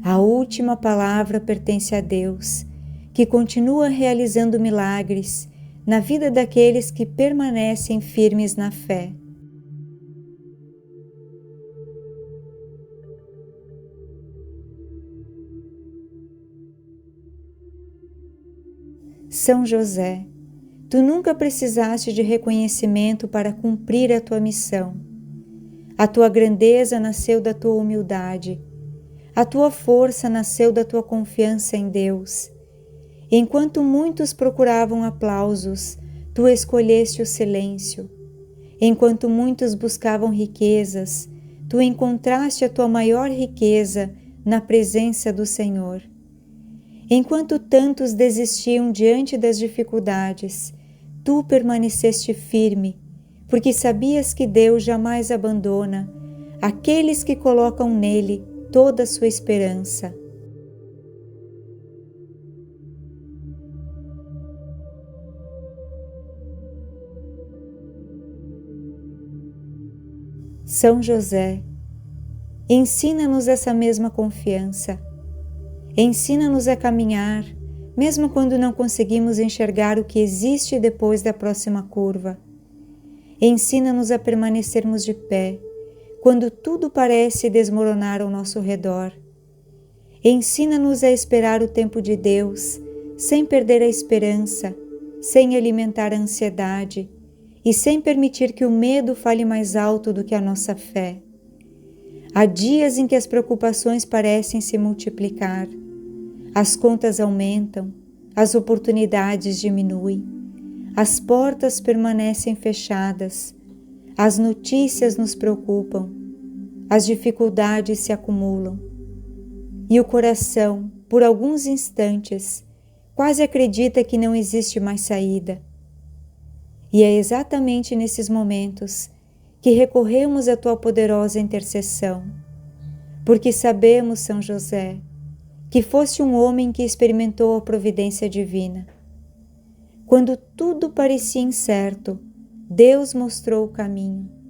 A última palavra pertence a Deus, que continua realizando milagres na vida daqueles que permanecem firmes na fé. São José, Tu nunca precisaste de reconhecimento para cumprir a Tua missão. A Tua grandeza nasceu da Tua humildade. A Tua força nasceu da Tua confiança em Deus. Enquanto muitos procuravam aplausos, Tu escolheste o silêncio. Enquanto muitos buscavam riquezas, Tu encontraste a Tua maior riqueza na presença do Senhor. Enquanto tantos desistiam diante das dificuldades, Tu permaneceste firme, porque sabias que Deus jamais abandona aqueles que colocam nele toda a sua esperança. São José, ensina-nos essa mesma confiança. Ensina-nos a caminhar, mesmo quando não conseguimos enxergar o que existe depois da próxima curva. Ensina-nos a permanecermos de pé, quando tudo parece desmoronar ao nosso redor. Ensina-nos a esperar o tempo de Deus, sem perder a esperança, sem alimentar a ansiedade e sem permitir que o medo fale mais alto do que a nossa fé. Há dias em que as preocupações parecem se multiplicar, as contas aumentam, as oportunidades diminuem, as portas permanecem fechadas, as notícias nos preocupam, as dificuldades se acumulam e o coração, por alguns instantes, quase acredita que não existe mais saída. E é exatamente nesses momentos que recorremos à tua poderosa intercessão, porque sabemos, São José, que foste um homem que experimentou a providência divina. Quando tudo parecia incerto, Deus mostrou o caminho.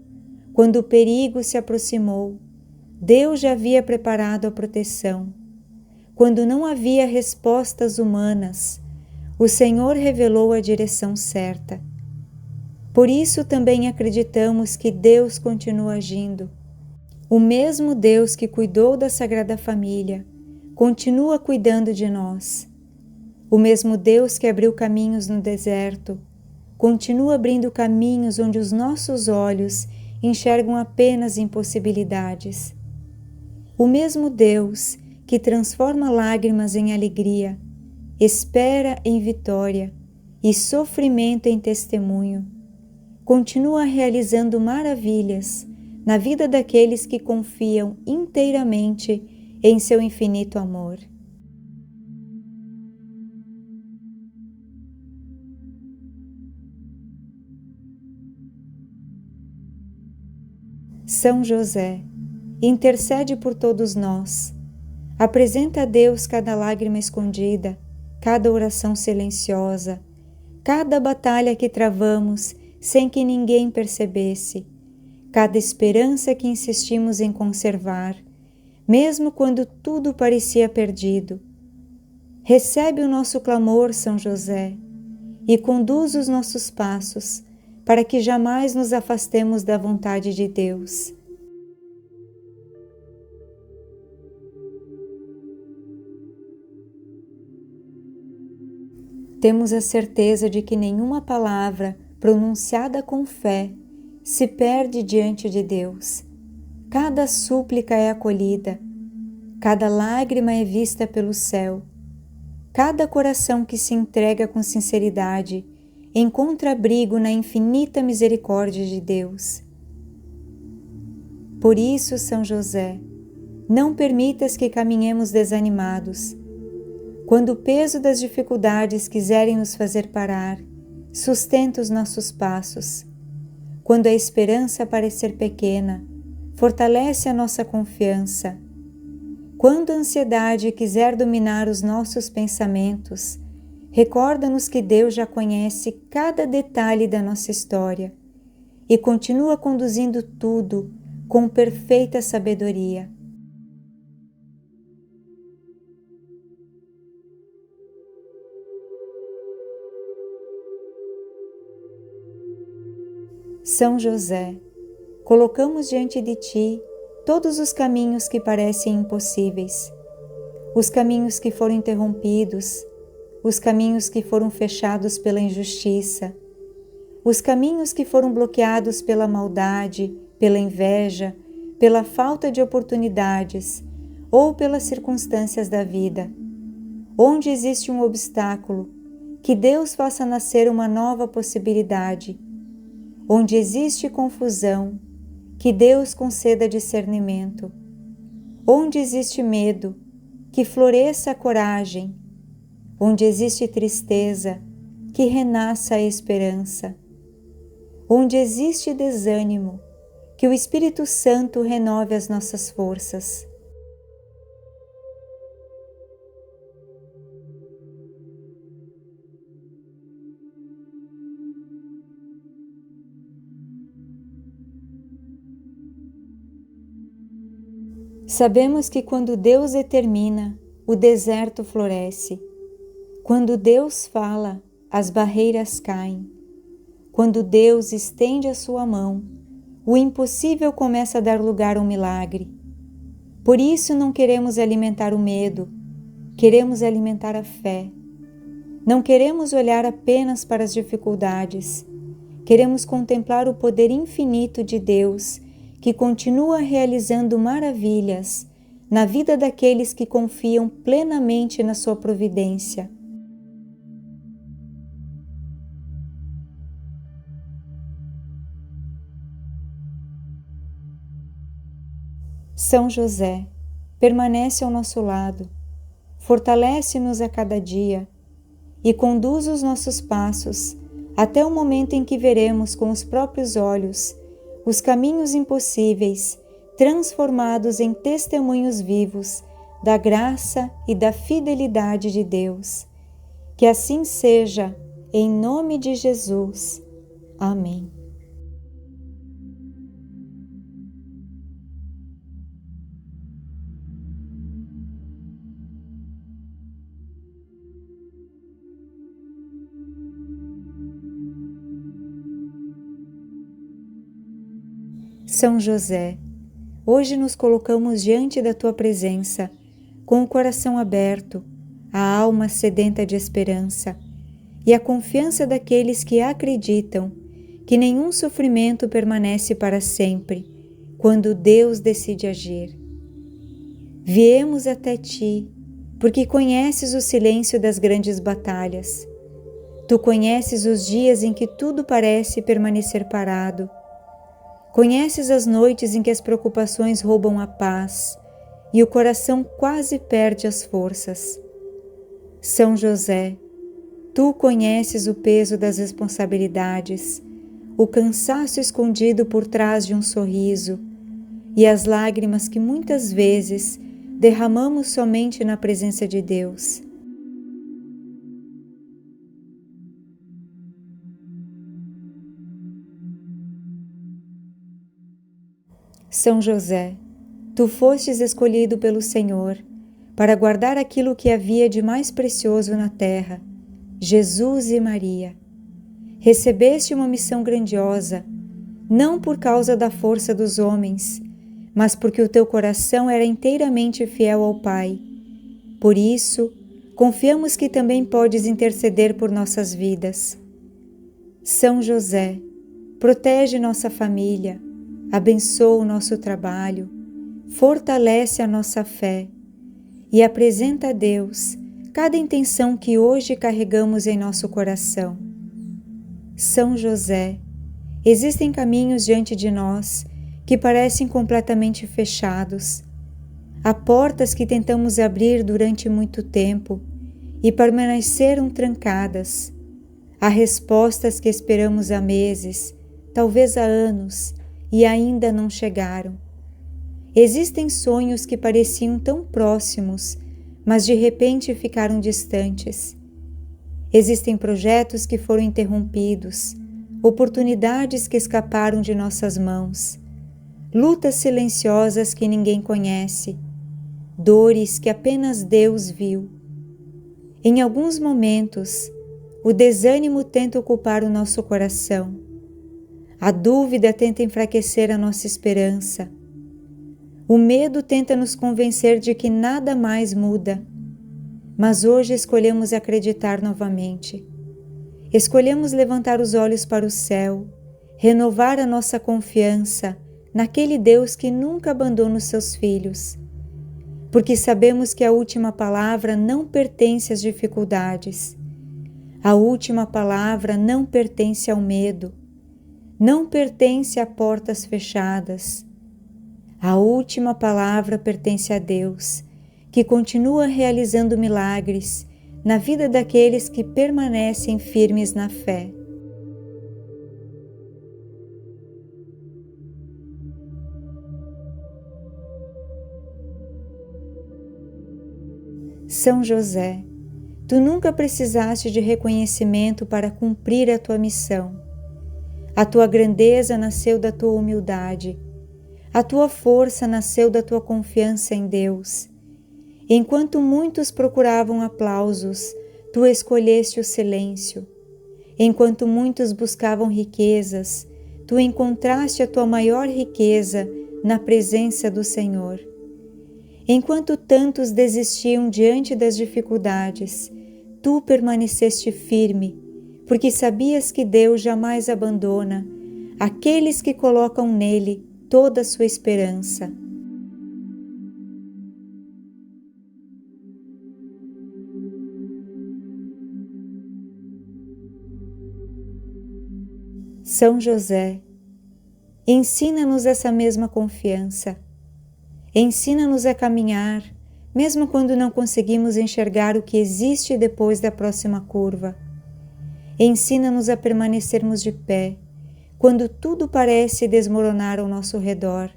Quando o perigo se aproximou, Deus já havia preparado a proteção. Quando não havia respostas humanas, o Senhor revelou a direção certa. Por isso também acreditamos que Deus continua agindo. O mesmo Deus que cuidou da Sagrada Família continua cuidando de nós. O mesmo Deus que abriu caminhos no deserto continua abrindo caminhos onde os nossos olhos enxergam apenas impossibilidades. O mesmo Deus que transforma lágrimas em alegria, espera em vitória e sofrimento em testemunho, continua realizando maravilhas na vida daqueles que confiam inteiramente em seu infinito amor. São José, intercede por todos nós. Apresenta a Deus cada lágrima escondida, cada oração silenciosa, cada batalha que travamos sem que ninguém percebesse, cada esperança que insistimos em conservar, mesmo quando tudo parecia perdido. Recebe o nosso clamor, São José, e conduz os nossos passos para que jamais nos afastemos da vontade de Deus. Temos a certeza de que nenhuma palavra pronunciada com fé se perde diante de Deus. Cada súplica é acolhida, cada lágrima é vista pelo céu. Cada coração que se entrega com sinceridade encontra abrigo na infinita misericórdia de Deus. Por isso, São José, não permitas que caminhemos desanimados. Quando o peso das dificuldades quiserem nos fazer parar, sustenta os nossos passos. Quando a esperança parecer pequena, fortalece a nossa confiança. Quando a ansiedade quiser dominar os nossos pensamentos, recorda-nos que Deus já conhece cada detalhe da nossa história e continua conduzindo tudo com perfeita sabedoria. São José, colocamos diante de Ti todos os caminhos que parecem impossíveis, os caminhos que foram interrompidos, os caminhos que foram fechados pela injustiça, os caminhos que foram bloqueados pela maldade, pela inveja, pela falta de oportunidades ou pelas circunstâncias da vida. Onde existe um obstáculo, que Deus faça nascer uma nova possibilidade. Onde existe confusão, que Deus conceda discernimento. Onde existe medo, que floresça a coragem. Onde existe tristeza, que renasça a esperança. Onde existe desânimo, que o Espírito Santo renove as nossas forças. Sabemos que quando Deus determina, o deserto floresce. Quando Deus fala, as barreiras caem. Quando Deus estende a sua mão, o impossível começa a dar lugar a um milagre. Por isso não queremos alimentar o medo, queremos alimentar a fé. Não queremos olhar apenas para as dificuldades, queremos contemplar o poder infinito de Deus, que continua realizando maravilhas na vida daqueles que confiam plenamente na sua providência. São José, permanece ao nosso lado, fortalece-nos a cada dia e conduz os nossos passos até o momento em que veremos com os próprios olhos os caminhos impossíveis transformados em testemunhos vivos da graça e da fidelidade de Deus. Que assim seja, em nome de Jesus. Amém. São José, hoje nos colocamos diante da Tua presença, com o coração aberto, a alma sedenta de esperança e a confiança daqueles que acreditam que nenhum sofrimento permanece para sempre, quando Deus decide agir. Viemos até Ti, porque conheces o silêncio das grandes batalhas. Tu conheces os dias em que tudo parece permanecer parado. Conheces as noites em que as preocupações roubam a paz e o coração quase perde as forças. São José, tu conheces o peso das responsabilidades, o cansaço escondido por trás de um sorriso e as lágrimas que muitas vezes derramamos somente na presença de Deus. São José, tu fostes escolhido pelo Senhor para guardar aquilo que havia de mais precioso na terra, Jesus e Maria. Recebeste uma missão grandiosa, não por causa da força dos homens, mas porque o teu coração era inteiramente fiel ao Pai. Por isso, confiamos que também podes interceder por nossas vidas. São José, protege nossa família, abençoa o nosso trabalho, fortalece a nossa fé e apresenta a Deus cada intenção que hoje carregamos em nosso coração. São José, existem caminhos diante de nós que parecem completamente fechados. Há portas que tentamos abrir durante muito tempo e permaneceram trancadas. Há respostas que esperamos há meses, talvez há anos, e ainda não chegaram. Existem sonhos que pareciam tão próximos, mas de repente ficaram distantes. Existem projetos que foram interrompidos, oportunidades que escaparam de nossas mãos, lutas silenciosas que ninguém conhece, dores que apenas Deus viu. Em alguns momentos, o desânimo tenta ocupar o nosso coração. A dúvida tenta enfraquecer a nossa esperança. O medo tenta nos convencer de que nada mais muda. Mas hoje escolhemos acreditar novamente. Escolhemos levantar os olhos para o céu, renovar a nossa confiança naquele Deus que nunca abandona os seus filhos. Porque sabemos que a última palavra não pertence às dificuldades. A última palavra não pertence ao medo. Não pertence a portas fechadas. A última palavra pertence a Deus, que continua realizando milagres na vida daqueles que permanecem firmes na fé. São José, tu nunca precisaste de reconhecimento para cumprir a tua missão. A tua grandeza nasceu da tua humildade. A tua força nasceu da tua confiança em Deus. Enquanto muitos procuravam aplausos, tu escolheste o silêncio. Enquanto muitos buscavam riquezas, tu encontraste a tua maior riqueza na presença do Senhor. Enquanto tantos desistiam diante das dificuldades, tu permaneceste firme, porque sabias que Deus jamais abandona aqueles que colocam nele toda a sua esperança. São José, ensina-nos essa mesma confiança. Ensina-nos a caminhar, mesmo quando não conseguimos enxergar o que existe depois da próxima curva. Ensina-nos a permanecermos de pé, quando tudo parece desmoronar ao nosso redor.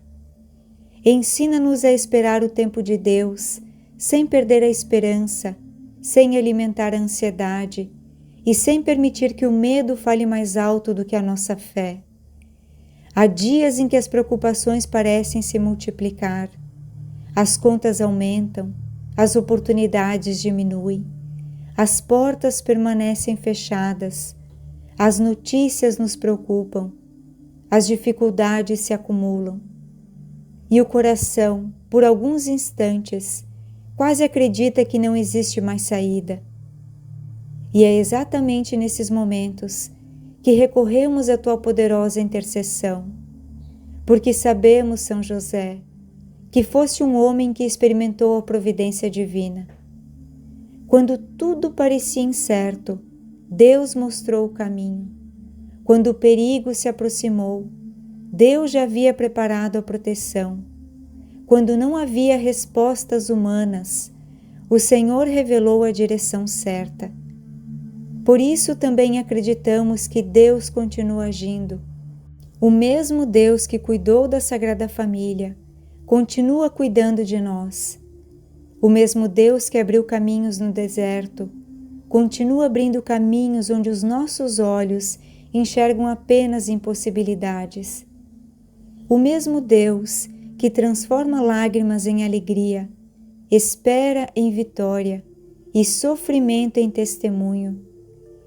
Ensina-nos a esperar o tempo de Deus, sem perder a esperança, sem alimentar a ansiedade e sem permitir que o medo fale mais alto do que a nossa fé. Há dias em que as preocupações parecem se multiplicar, as contas aumentam, as oportunidades diminuem, as portas permanecem fechadas, as notícias nos preocupam, as dificuldades se acumulam. E o coração, por alguns instantes, quase acredita que não existe mais saída. E é exatamente nesses momentos que recorremos à tua poderosa intercessão, porque sabemos, São José, que foste um homem que experimentou a providência divina. Quando tudo parecia incerto, Deus mostrou o caminho. Quando o perigo se aproximou, Deus já havia preparado a proteção. Quando não havia respostas humanas, o Senhor revelou a direção certa. Por isso também acreditamos que Deus continua agindo. O mesmo Deus que cuidou da Sagrada Família continua cuidando de nós. O mesmo Deus que abriu caminhos no deserto continua abrindo caminhos onde os nossos olhos enxergam apenas impossibilidades. O mesmo Deus que transforma lágrimas em alegria, espera em vitória e sofrimento em testemunho,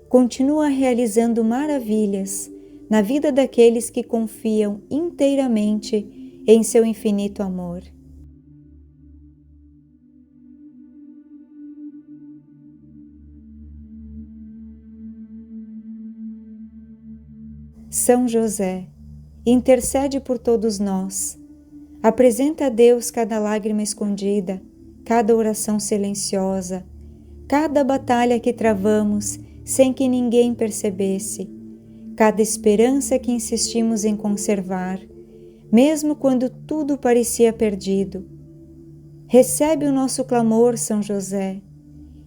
continua realizando maravilhas na vida daqueles que confiam inteiramente em seu infinito amor. São José, intercede por todos nós. Apresenta a Deus cada lágrima escondida, cada oração silenciosa, cada batalha que travamos sem que ninguém percebesse, cada esperança que insistimos em conservar, mesmo quando tudo parecia perdido. Recebe o nosso clamor, São José,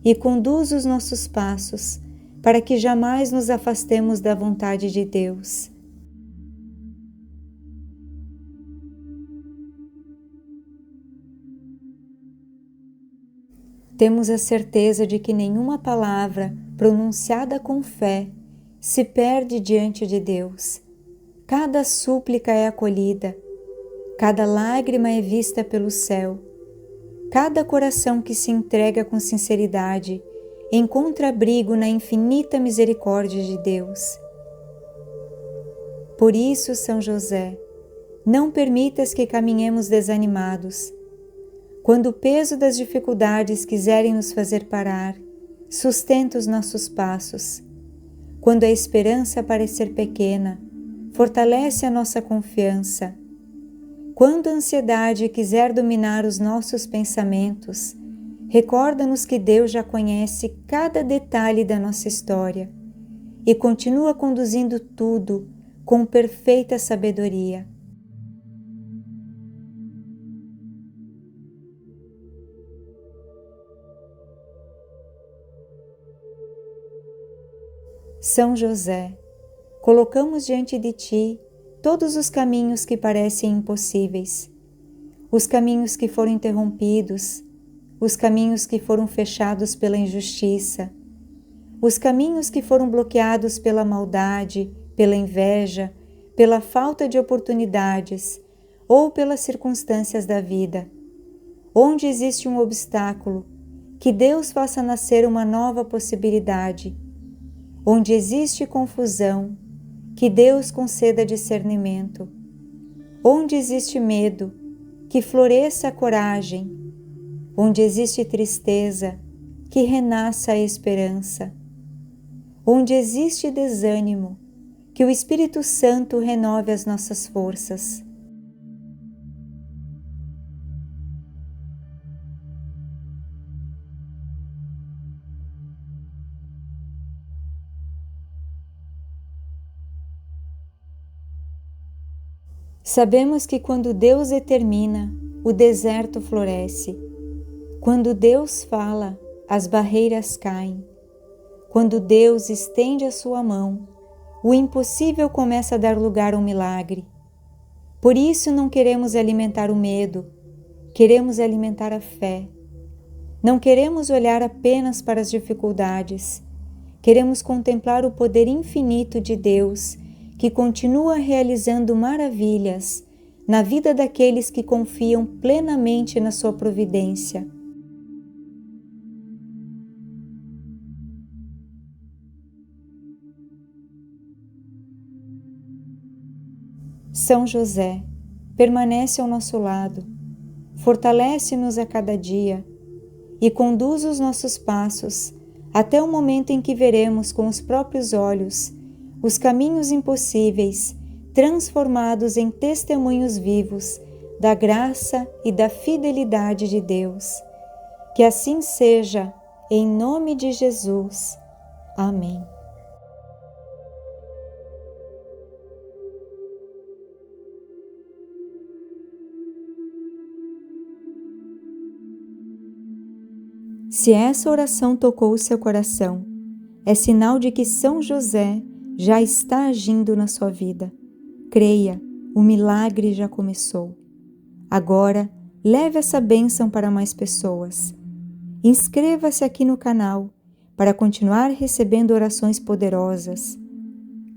e conduz os nossos passos para que jamais nos afastemos da vontade de Deus. Temos a certeza de que nenhuma palavra pronunciada com fé se perde diante de Deus. Cada súplica é acolhida, cada lágrima é vista pelo céu, cada coração que se entrega com sinceridade encontra abrigo na infinita misericórdia de Deus. Por isso, São José, não permitas que caminhemos desanimados. Quando o peso das dificuldades quiserem nos fazer parar, sustenta os nossos passos. Quando a esperança parecer pequena, fortalece a nossa confiança. Quando a ansiedade quiser dominar os nossos pensamentos, recorda-nos que Deus já conhece cada detalhe da nossa história e continua conduzindo tudo com perfeita sabedoria. São José, colocamos diante de Ti todos os caminhos que parecem impossíveis, os caminhos que foram interrompidos, os caminhos que foram fechados pela injustiça, os caminhos que foram bloqueados pela maldade, pela inveja, pela falta de oportunidades ou pelas circunstâncias da vida. Onde existe um obstáculo, que Deus faça nascer uma nova possibilidade. Onde existe confusão, que Deus conceda discernimento. Onde existe medo, que floresça a coragem. Onde existe tristeza, que renasça a esperança. Onde existe desânimo, que o Espírito Santo renove as nossas forças. Sabemos que quando Deus determina, o deserto floresce. Quando Deus fala, as barreiras caem. Quando Deus estende a sua mão, o impossível começa a dar lugar a um milagre. Por isso não queremos alimentar o medo, queremos alimentar a fé. Não queremos olhar apenas para as dificuldades, queremos contemplar o poder infinito de Deus, que continua realizando maravilhas na vida daqueles que confiam plenamente na sua providência. São José, permanece ao nosso lado, fortalece-nos a cada dia e conduz os nossos passos até o momento em que veremos com os próprios olhos os caminhos impossíveis transformados em testemunhos vivos da graça e da fidelidade de Deus. Que assim seja, em nome de Jesus. Amém. Se essa oração tocou o seu coração, é sinal de que São José já está agindo na sua vida. Creia, o milagre já começou. Agora, leve essa bênção para mais pessoas. Inscreva-se aqui no canal para continuar recebendo orações poderosas.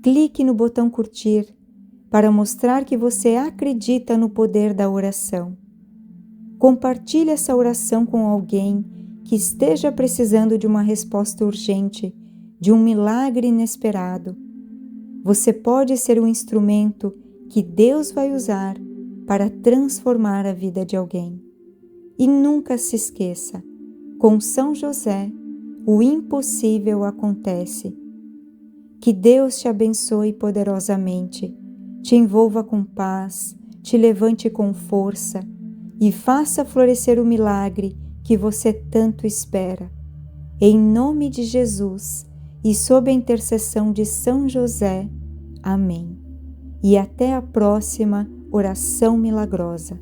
Clique no botão curtir para mostrar que você acredita no poder da oração. Compartilhe essa oração com alguém que esteja precisando de uma resposta urgente, de um milagre inesperado. Você pode ser um instrumento que Deus vai usar para transformar a vida de alguém. E nunca se esqueça, com São José, o impossível acontece. Que Deus te abençoe poderosamente, te envolva com paz, te levante com força e faça florescer o milagre que você tanto espera. Em nome de Jesus e sob a intercessão de São José. Amém. E até a próxima oração milagrosa.